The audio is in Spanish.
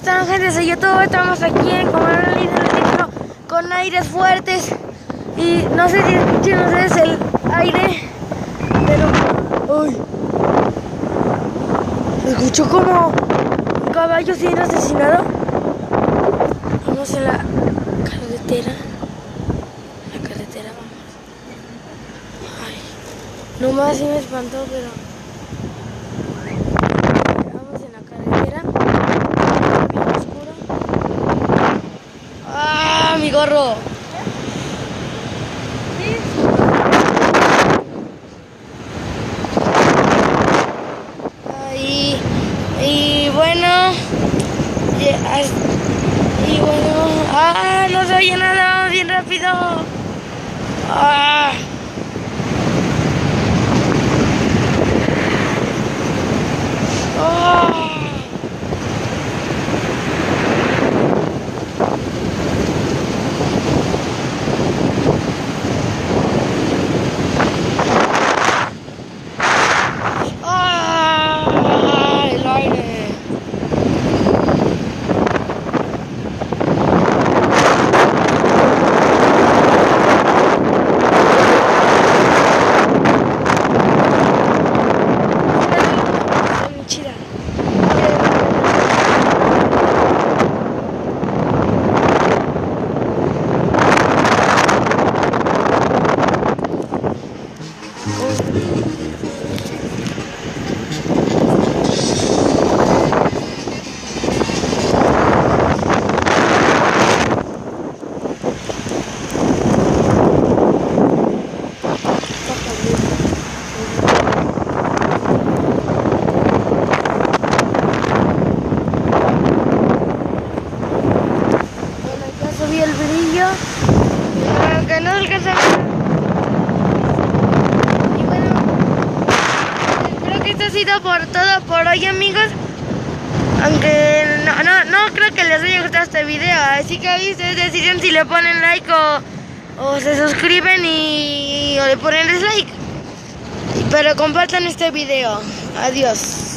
están, gente? Soy YouTube. Estamos aquí en Comunidad Líder con aires fuertes. Y no sé si escuchan ustedes el aire, pero... ¡Uy! Escucho como un caballo siendo asesinado. Vamos en la carretera. Vamos. Ay, nomás sí me espantó, pero... Vamos en la carretera. Bien oscuro. ¡Ah, mi gorro! Y bueno, no se oye nada, vamos bien rápido. Ah. Oh. El aire. Subí el brillo, aunque no alcanza a ver. Y bueno, creo que esto ha sido todo por hoy, amigos. Aunque no creo que les haya gustado este video, así que ahí ustedes deciden si le ponen like o se suscriben o le ponen dislike. Pero compartan este video. Adiós.